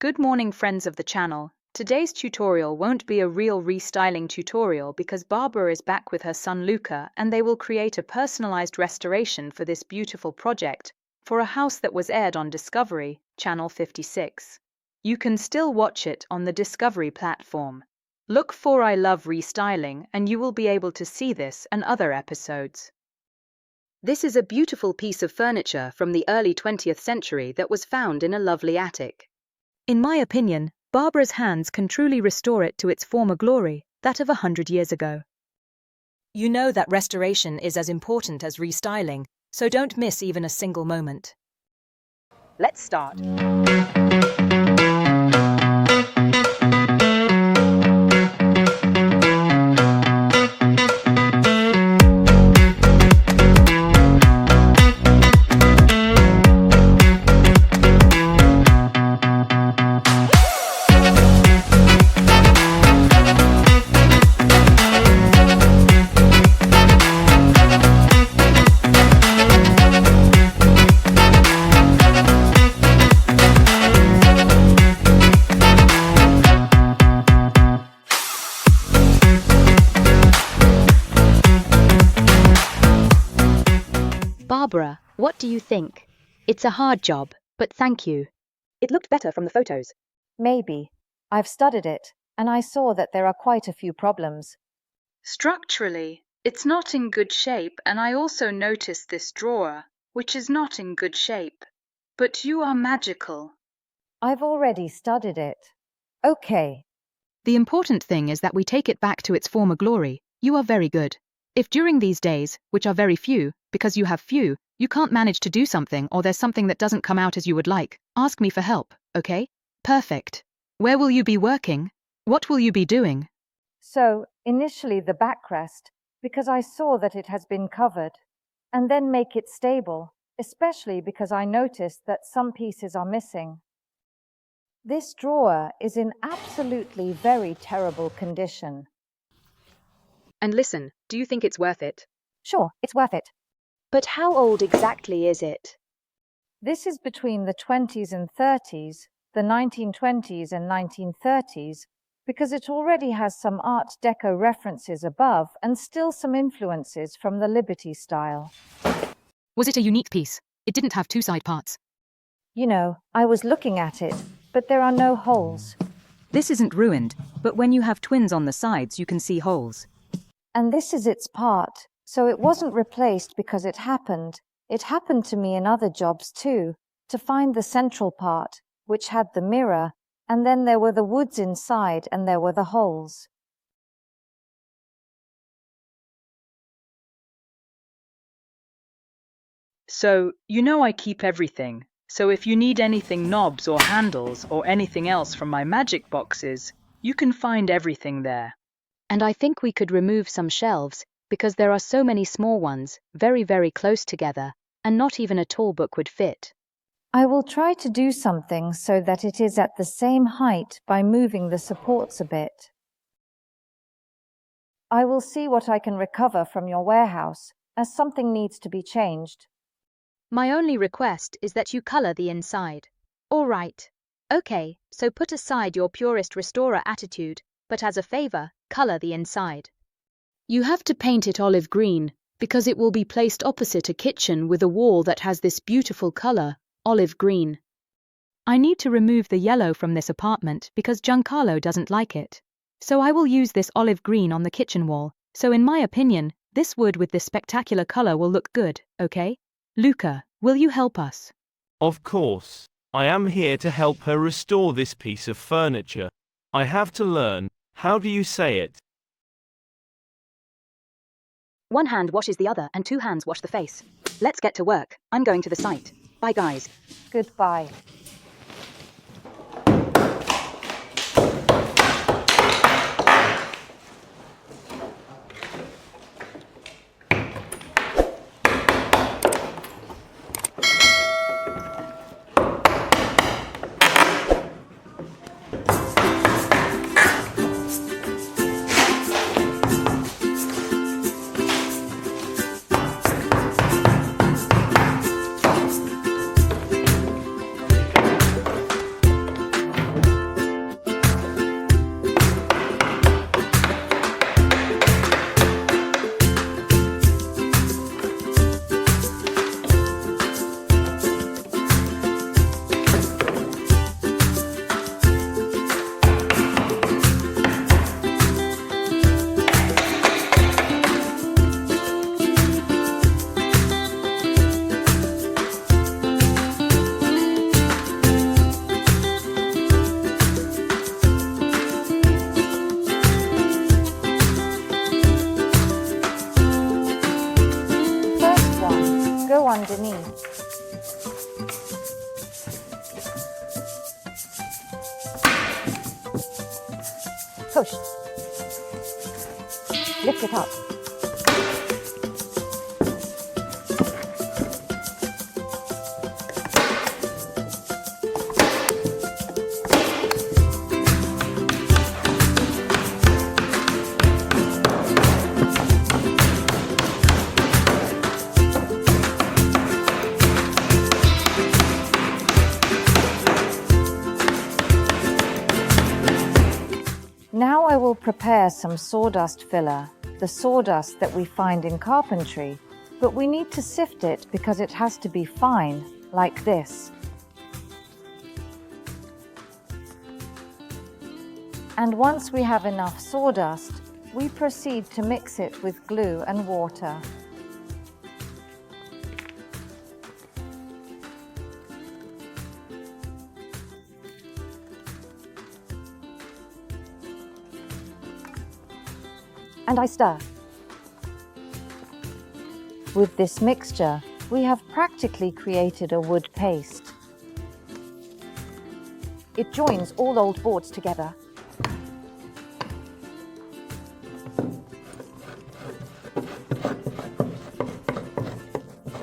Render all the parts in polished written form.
Good morning, friends of the channel. Today's tutorial won't be a real restyling tutorial because Barbara is back with her son Luca and they will create a personalized restoration for this beautiful project for a house that was aired on Discovery, Channel 56. You can still watch it on the Discovery platform. Look for I Love Restyling and you will be able to see this and other episodes. This is a beautiful piece of furniture from the early 20th century that was found in a lovely attic. In my opinion, Barbara's hands can truly restore it to its former glory, that of 100 years ago. You know that restoration is as important as restyling, so don't miss even a single moment. Let's start. Barbara, what do you think? It's a hard job, but thank you. It looked better from the photos. Maybe. I've studied it, and I saw that there are quite a few problems. Structurally, it's not in good shape, and I also noticed this drawer, which is not in good shape. But you are magical. I've already studied it. Okay. The important thing is that we take it back to its former glory. You are very good. If during these days, which are very few, because you have few, you can't manage to do something or there's something that doesn't come out as you would like, ask me for help, okay? Perfect. Where will you be working? What will you be doing? So, initially the backrest, because I saw that it has been covered, and then make it stable, especially because I noticed that some pieces are missing. This drawer is in absolutely very terrible condition. And listen, do you think it's worth it? Sure, it's worth it. But how old exactly is it? This is between the 20s and 30s, the 1920s and 1930s, because it already has some Art Deco references above and still some influences from the Liberty style. Was it a unique piece? It didn't have two side parts. You know, I was looking at it, but there are no holes. This isn't ruined, but when you have twins on the sides, you can see holes. And this is its part, so it wasn't replaced because it happened. It happened to me in other jobs too, to find the central part, which had the mirror, and then there were the woods inside and there were the holes. So, you know I keep everything. So if you need anything knobs or handles or anything else from my magic boxes, you can find everything there. And I think we could remove some shelves because there are so many small ones, very, very close together, and not even a tall book would fit. I will try to do something so that it is at the same height by moving the supports a bit. I will see what I can recover from your warehouse, as something needs to be changed. My only request is that you color the inside. All right. Okay, so put aside your purist restorer attitude, but as a favor, color the inside. You have to paint it olive green because it will be placed opposite a kitchen with a wall that has this beautiful color, olive green. I need to remove the yellow from this apartment because Giancarlo doesn't like it. So I will use this olive green on the kitchen wall. So in my opinion, this wood with this spectacular color will look good, okay? Luca, will you help us? Of course. I am here to help her restore this piece of furniture. I have to learn. How do you say it? One hand washes the other and two hands wash the face. Let's get to work. I'm going to the site. Bye, guys. Goodbye. Push. Lift it up. Now I will prepare some sawdust filler, the sawdust that we find in carpentry, but we need to sift it because it has to be fine, like this. And once we have enough sawdust, we proceed to mix it with glue and water. And I stir. With this mixture, we have practically created a wood paste. It joins all old boards together.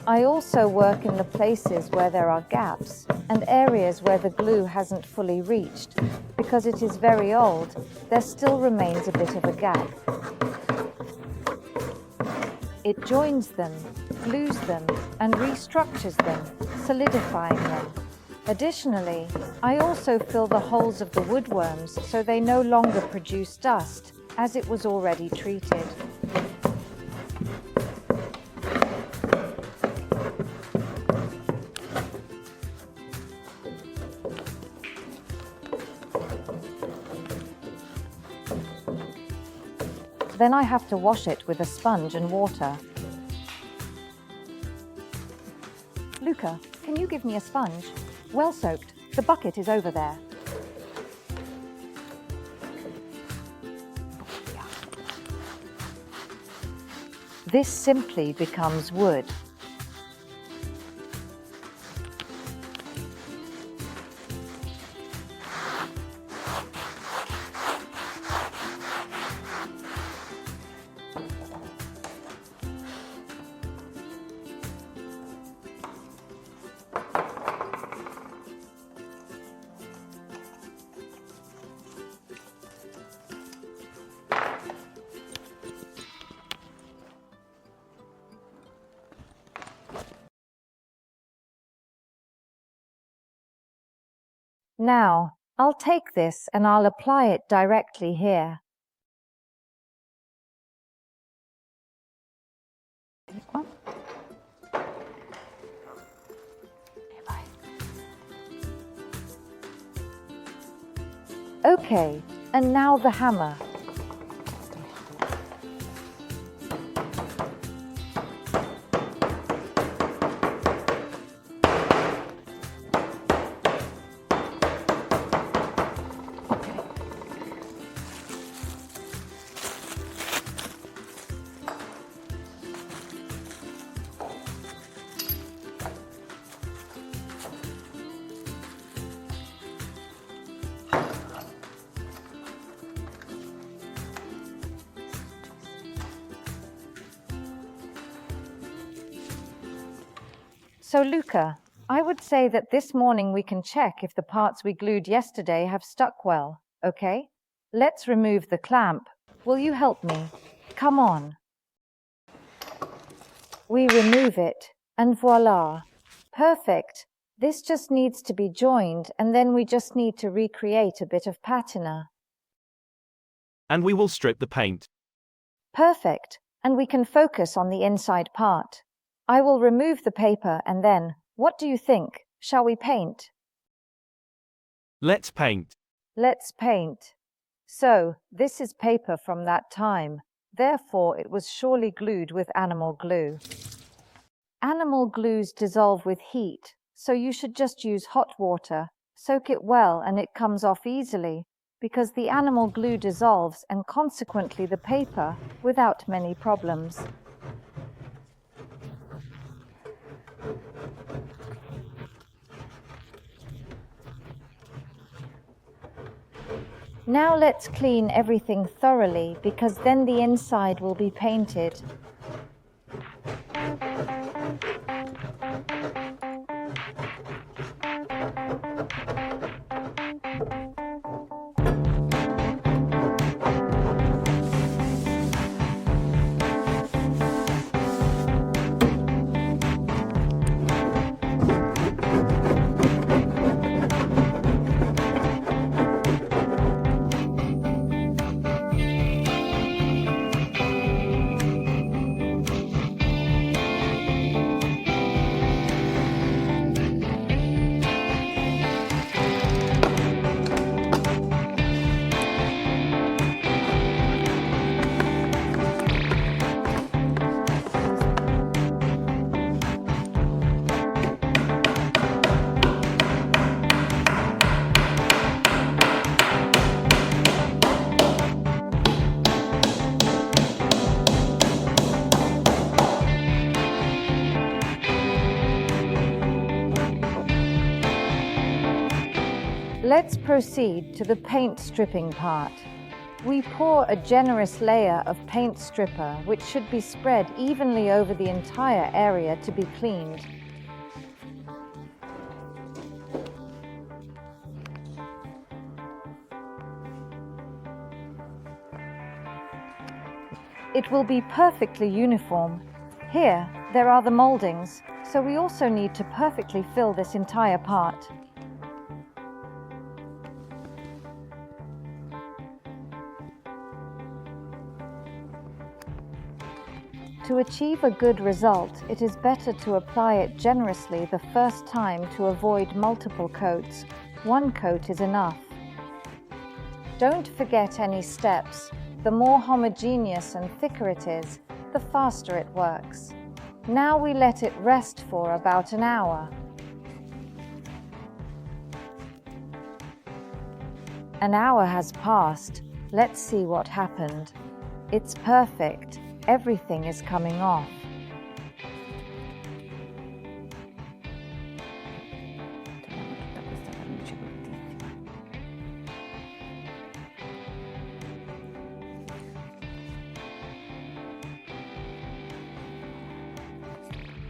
I also work in the places where there are gaps and areas where the glue hasn't fully reached. Because it is very old, there still remains a bit of a gap. It joins them, glues them, and restructures them, solidifying them. Additionally, I also fill the holes of the woodworms so they no longer produce dust, as it was already treated. Then I have to wash it with a sponge and water. Luca, can you give me a sponge? Well soaked. The bucket is over there. This simply becomes wood. Now, I'll take this and I'll apply it directly here. Okay, and now the hammer. So Luca, I would say that this morning we can check if the parts we glued yesterday have stuck well, okay? Let's remove the clamp. Will you help me? Come on. We remove it, and voila. Perfect. This just needs to be joined, and then we just need to recreate a bit of patina. And we will strip the paint. Perfect. And we can focus on the inside part. I will remove the paper and then, what do you think? Shall we paint? Let's paint. Let's paint. So, this is paper from that time. Therefore, it was surely glued with animal glue. Animal glues dissolve with heat, so you should just use hot water. Soak it well and it comes off easily, because the animal glue dissolves and consequently the paper without many problems. Now let's clean everything thoroughly because then the inside will be painted. Let's proceed to the paint stripping part. We pour a generous layer of paint stripper, which should be spread evenly over the entire area to be cleaned. It will be perfectly uniform. Here, there are the mouldings, so we also need to perfectly fill this entire part. To achieve a good result, it is better to apply it generously the first time to avoid multiple coats. One coat is enough. Don't forget any steps. The more homogeneous and thicker it is, the faster it works. Now we let it rest for about an hour. An hour has passed. Let's see what happened. It's perfect. Everything is coming off.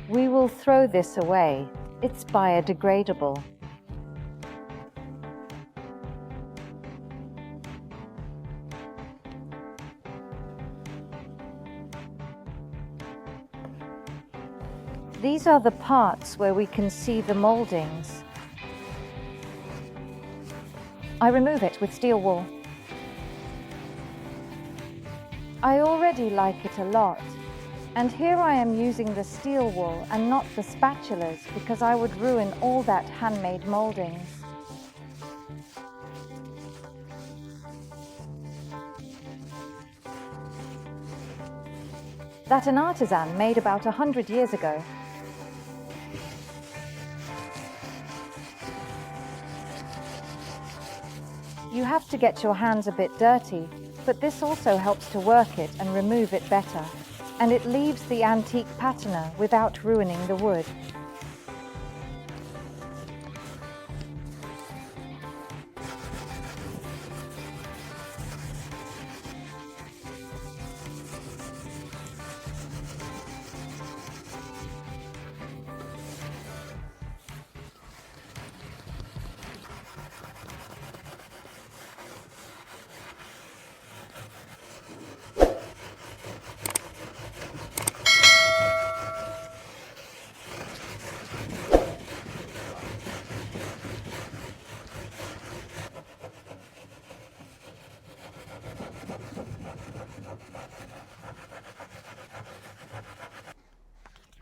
We will throw this away. It's biodegradable. These are the parts where we can see the mouldings. I remove it with steel wool. I already like it a lot. And here I am using the steel wool and not the spatulas because I would ruin all that handmade mouldings. That an artisan made about 100 years ago. You have to get your hands a bit dirty, but this also helps to work it and remove it better. And it leaves the antique patina without ruining the wood.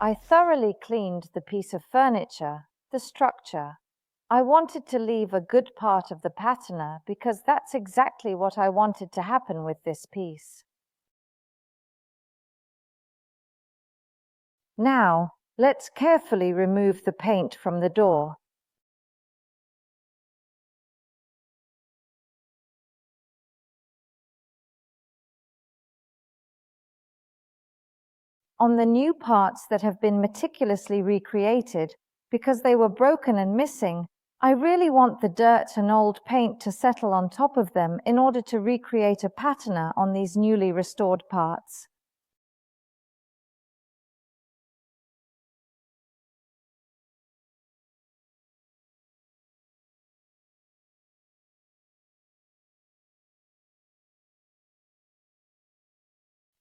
I thoroughly cleaned the piece of furniture, the structure. I wanted to leave a good part of the patina because that's exactly what I wanted to happen with this piece. Now, let's carefully remove the paint from the door. On the new parts that have been meticulously recreated, because they were broken and missing, I really want the dirt and old paint to settle on top of them in order to recreate a patina on these newly restored parts.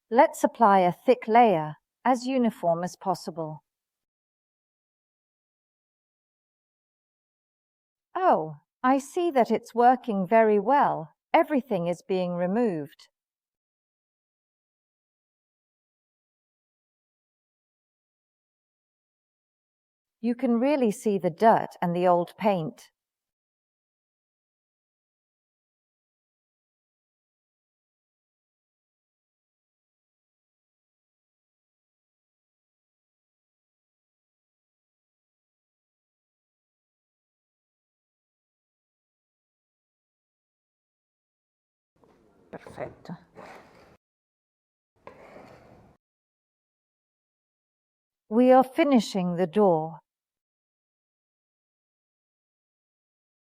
Let's apply a thick layer, as uniform as possible. Oh, I see that it's working very well. Everything is being removed. You can really see the dirt and the old paint. Perfetto. We are finishing the door.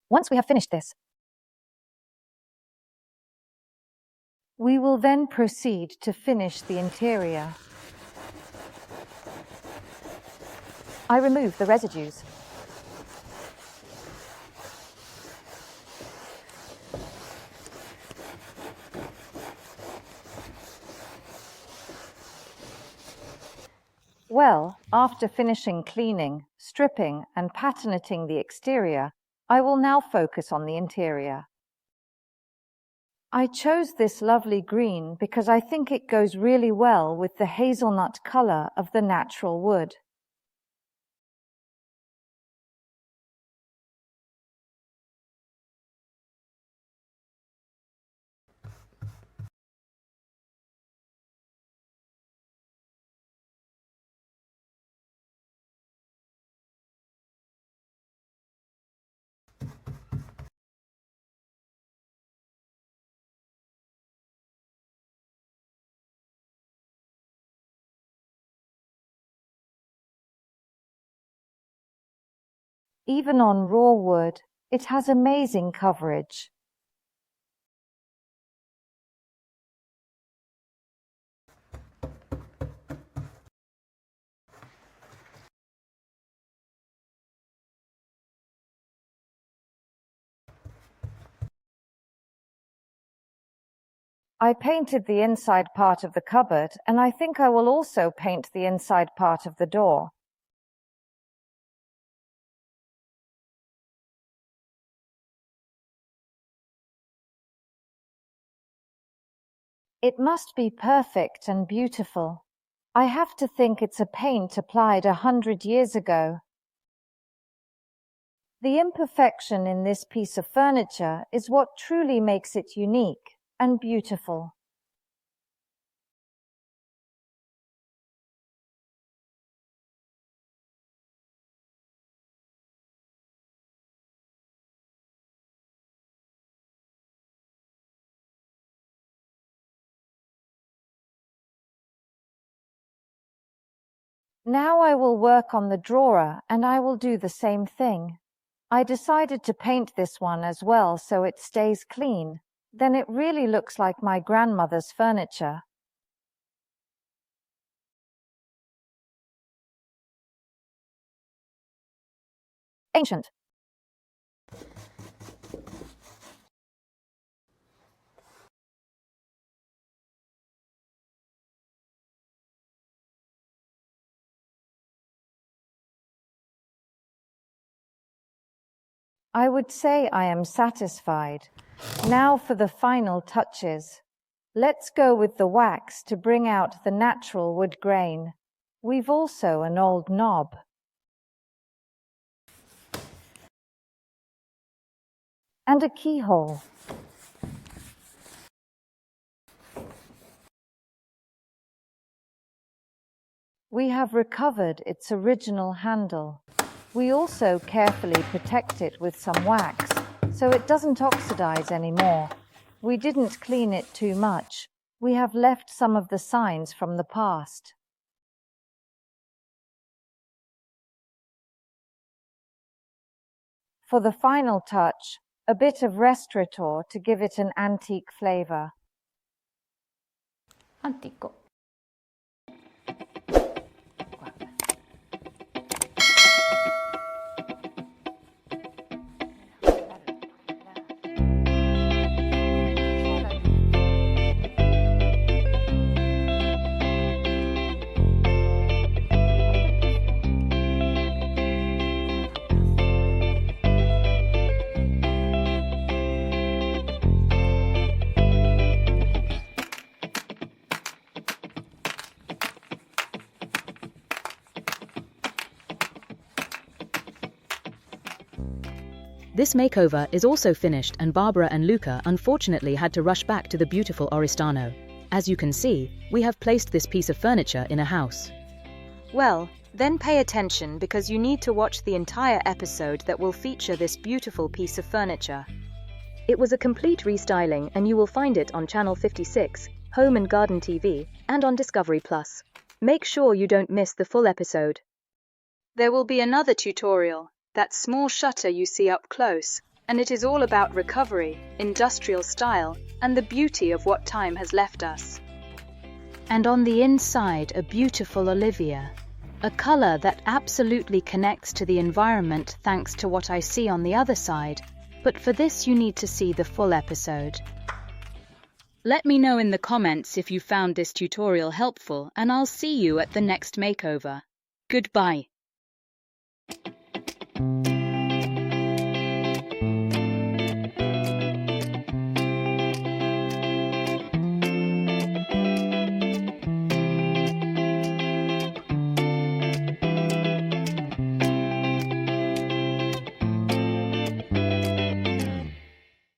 Once we have finished this, we will then proceed to finish the interior. I remove the residues. Well, after finishing cleaning, stripping, and patinating the exterior, I will now focus on the interior. I chose this lovely green because I think it goes really well with the hazelnut color of the natural wood. Even on raw wood, it has amazing coverage. I painted the inside part of the cupboard, and I think I will also paint the inside part of the door. It must be perfect and beautiful. I have to think it's a paint applied 100 years ago. The imperfection in this piece of furniture is what truly makes it unique and beautiful. Now I will work on the drawer, and I will do the same thing. I decided to paint this one as well so it stays clean. Then it really looks like my grandmother's furniture. Ancient. I would say I am satisfied. Now for the final touches. Let's go with the wax to bring out the natural wood grain. We've also an old knob. And a keyhole. We have recovered its original handle. We also carefully protect it with some wax, so it doesn't oxidize anymore. We didn't clean it too much. We have left some of the signs from the past. For the final touch, a bit of Restauratore to give it an antique flavor. Antico. This makeover is also finished, and Barbara and Luca unfortunately had to rush back to the beautiful Oristano. As you can see, we have placed this piece of furniture in a house. Well, then pay attention because you need to watch the entire episode that will feature this beautiful piece of furniture. It was a complete restyling and you will find it on Channel 56, Home and Garden TV, and on Discovery Plus. Make sure you don't miss the full episode. There will be another tutorial, that small shutter you see up close, and it is all about recovery, industrial style, and the beauty of what time has left us. And on the inside, a beautiful Olivia. A color that absolutely connects to the environment thanks to what I see on the other side. But for this you need to see the full episode. Let me know in the comments if you found this tutorial helpful, and I'll see you at the next makeover. Goodbye.